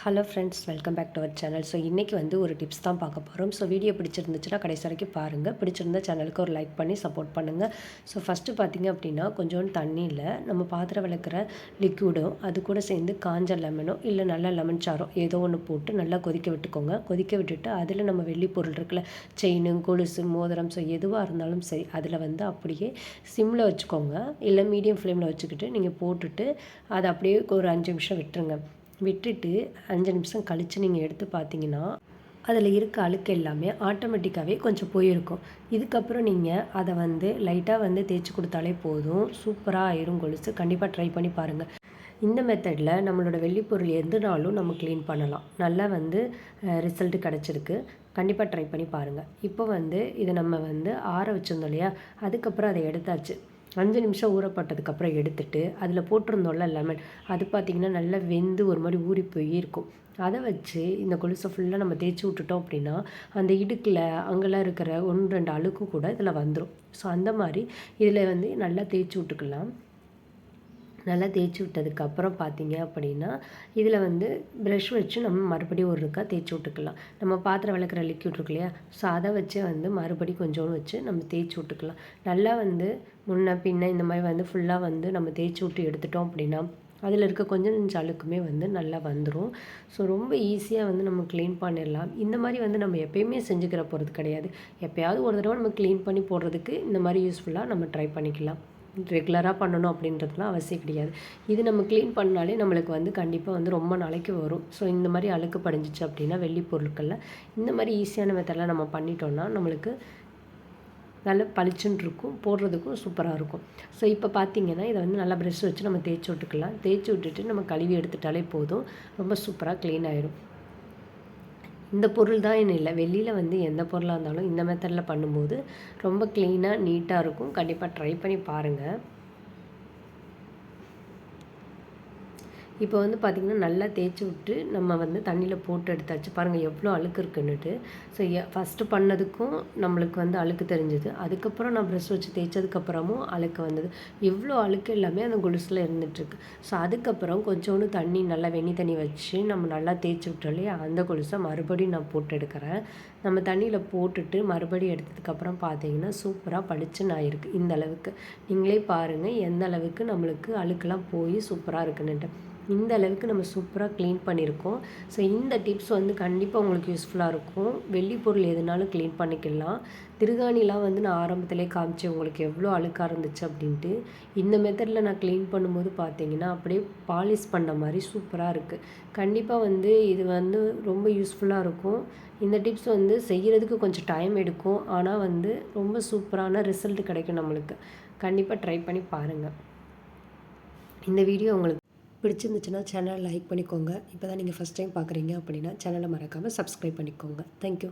Hello friends, welcome back to our channel. So இன்றைக்கி வந்து ஒரு டிப்ஸ் தான் பார்க்க போகிறோம். ஸோ வீடியோ பிடிச்சிருந்துச்சுன்னா கடைசி வரைக்கும் பாருங்கள். பிடிச்சிருந்த சேனலுக்கு ஒரு லைக் பண்ணி சப்போர்ட் பண்ணுங்கள். ஸோ ஃபஸ்ட்டு பார்த்திங்க அப்படின்னா, கொஞ்சோண்டு தண்ணியில் நம்ம பாத்திரம் விளக்குற லிக்விடும் அது கூட சேர்ந்து காஞ்ச லெமனோ இல்லை நல்ல லெமன் சாரோ ஏதோ ஒன்று போட்டு நல்லா கொதிக்க விட்டுக்கோங்க. கொதிக்க விட்டுட்டு அதில் நம்ம வெள்ளி பொருள் இருக்குல்ல, செயின், கொலுசு, மோதிரம், ஸோ எதுவாக இருந்தாலும் சரி அதில் வந்து அப்படியே சிம்மில் வச்சுக்கோங்க. இல்லை மீடியம் ஃப்ளேமில் வச்சுக்கிட்டு நீங்கள் போட்டுட்டு அதை அப்படியே ஒரு 5 நிமிஷம் விட்டுருங்க. விட்டுட்டு 5 நிமிஷம் கழித்து நீங்கள் எடுத்து பார்த்தீங்கன்னா அதில் இருக்க அழுக்கு எல்லாமே ஆட்டோமேட்டிக்காகவே கொஞ்சம் போயிருக்கும். இதுக்கப்புறம் நீங்கள் அதை வந்து லைட்டாக வந்து தேய்ச்சி கொடுத்தாலே போதும், சூப்பராக ஆயிரும் கொலுசு. கண்டிப்பாக ட்ரை பண்ணி பாருங்கள். இந்த மெத்தடில் நம்மளோட வெள்ளிப்பொருள் எதுனாலும் நம்ம க்ளீன் பண்ணலாம். நல்லா வந்து ரிசல்ட்டு கிடச்சிருக்கு. கண்டிப்பாக ட்ரை பண்ணி பாருங்கள். இப்போ வந்து இதை நம்ம வந்து ஆற வச்சுருந்தோம் இல்லையா, அதுக்கப்புறம் அதை எடுத்தாச்சு. 5 நிமிஷம் ஊறப்பட்டதுக்கப்புறம் எடுத்துட்டு அதில் போட்டிருந்தோம்ல லெமன், அது பார்த்திங்கன்னா நல்லா வெந்து ஒரு மாதிரி ஊறி போய் இருக்கும். அதை வச்சு இந்த கொலுசை ஃபுல்லாக நம்ம தேய்ச்சி விட்டுட்டோம் அப்படின்னா அந்த இடுக்கில் அங்கெல்லாம் இருக்கிற 1-2 அழுக்கு கூட இதில் வந்துடும். ஸோ அந்த மாதிரி இதில் வந்து நல்லா தேய்ச்சி விட்டுக்கலாம். நல்லா தேய்ச்சி விட்டதுக்கப்புறம் பார்த்தீங்க அப்படின்னா இதில் வந்து ப்ரஷ் வச்சு நம்ம மறுபடியும் ஒருக்கா தேய்ச்சி விட்டுக்கலாம். நம்ம பாத்திரம் விளக்குற லிக்விட் இருக்கு இல்லையா, ஸோ அதை வச்சு வந்து மறுபடியும் கொஞ்சோண்டு வச்சு நம்ம தேய்ச்சி விட்டுக்கலாம். நல்லா வந்து முன்ன பின்ன இந்த மாதிரி வந்து ஃபுல்லாக வந்து நம்ம தேய்ச்சி விட்டு எடுத்துட்டோம் அப்படின்னா அதில் இருக்க கொஞ்சம் அழுக்குமே வந்து நல்லா வந்துடும். ஸோ ரொம்ப ஈஸியாக வந்து நம்ம க்ளீன் பண்ணிடலாம். இந்த மாதிரி வந்து நம்ம எப்போயுமே செஞ்சுக்கிற போகிறது கிடையாது. எப்போயாவது ஒரு தடவை நம்ம க்ளீன் பண்ணி போடுறதுக்கு இந்த மாதிரி யூஸ்ஃபுல்லாக நம்ம ட்ரை பண்ணிக்கலாம். ரெகுலராக பண்ணணும் அப்படின்றதுலாம் அவசியம் கிடையாது. இது நம்ம க்ளீன் பண்ணாலே நம்மளுக்கு வந்து கண்டிப்பாக வந்து ரொம்ப நாளைக்கு வரும். ஸோ இந்த மாதிரி அழுக்கு படிஞ்சிச்சு அப்படின்னா வெள்ளி பொருட்களில் இந்த மாதிரி ஈஸியான மெத்தடெலாம் நம்ம பண்ணிட்டோம்னா நம்மளுக்கு நல்ல பளிச்சுன்னு இருக்கும், போடுறதுக்கும் சூப்பராக இருக்கும். ஸோ இப்போ பார்த்திங்கன்னா இதை வந்து நல்லா ப்ரெஷ் வச்சு நம்ம தேய்ச்சி விட்டுக்கலாம். தேய்ச்சி விட்டுட்டு நம்ம கழுவி எடுத்துட்டாலே போதும், ரொம்ப சூப்பராக க்ளீன் ஆயிரும். இந்த பொருள் தான் இல்லை, வெளியில் வந்து எந்த பொருளாக இருந்தாலும் இந்த மெத்தடில் பண்ணும்போது ரொம்ப க்ளீனாக நீட்டாக இருக்கும். கண்டிப்பாக ட்ரை பண்ணி பாருங்கள். இப்போ வந்து பார்த்திங்கன்னா நல்லா தேய்ச்சி விட்டு நம்ம வந்து தண்ணியில் போட்டு எடுத்தாச்சு. பாருங்கள் எவ்வளோ அழுக்கு இருக்குன்னுட்டு. ஸோ ஃபஸ்ட்டு பண்ணதுக்கும் நம்மளுக்கு வந்து அழுக்கு தெரிஞ்சுது. அதுக்கப்புறம் நான் ப்ரெஷ் வச்சு தேய்ச்சதுக்கப்புறமும் அழுக்கு வந்தது. இவ்வளோ அழுக்கு எல்லாமே அந்த கொலுசில் இருந்துகிட்ருக்கு. ஸோ அதுக்கப்புறம் கொஞ்சோண்டு தண்ணி, நல்லா வெந்நி தண்ணி வச்சு நம்ம நல்லா தேய்ச்சி விட்டோம் அந்த கொலுசை மறுபடியும் நான் போட்டு எடுக்கிறேன். நம்ம தண்ணியில் போட்டுட்டு மறுபடியும் எடுத்ததுக்கப்புறம் பார்த்தீங்கன்னா சூப்பராக பளிச்சுன்னு ஆயிருக்கு. இந்த அளவுக்கு நீங்களே பாருங்கள் எந்த அளவுக்கு நம்மளுக்கு அழுக்கெல்லாம் போய் சூப்பராக இருக்குன்னுட்டு. இந்த அளவுக்கு நம்ம சூப்பராக க்ளீன் பண்ணியிருக்கோம். ஸோ இந்த டிப்ஸ் வந்து கண்டிப்பாக உங்களுக்கு யூஸ்ஃபுல்லாக இருக்கும். வெள்ளி பொருள் எதுனாலும் க்ளீன் பண்ணிக்கலாம். திருகாணிலாம் வந்து நான் ஆரம்பத்திலே காமிச்சேன் உங்களுக்கு எவ்வளோ அழுக்காக இருந்துச்சு அப்படின்ட்டு. இந்த மெத்தடில் நான் க்ளீன் பண்ணும்போது பார்த்தீங்கன்னா அப்படியே பாலிஷ் பண்ண மாதிரி சூப்பராக இருக்குது. கண்டிப்பாக வந்து இது வந்து ரொம்ப யூஸ்ஃபுல்லாக இருக்கும். இந்த டிப்ஸ் வந்து செய்கிறதுக்கு கொஞ்சம் டைம் எடுக்கும், ஆனால் வந்து ரொம்ப சூப்பரான ரிசல்ட் கிடைக்கும் நம்மளுக்கு. கண்டிப்பாக ட்ரை பண்ணி பாருங்கள். இந்த வீடியோ உங்களுக்கு பிடிச்சிருந்துச்சுன்னா சேனலை லைக் பண்ணிக்கோங்க. இப்போ தான் நீங்கள் ஃபஸ்ட் டைம் பார்க்குறீங்க அப்படின்னா சேனலை மறக்காமல் சப்ஸ்கிரைப் பண்ணிக்கோங்க. தேங்க்யூ.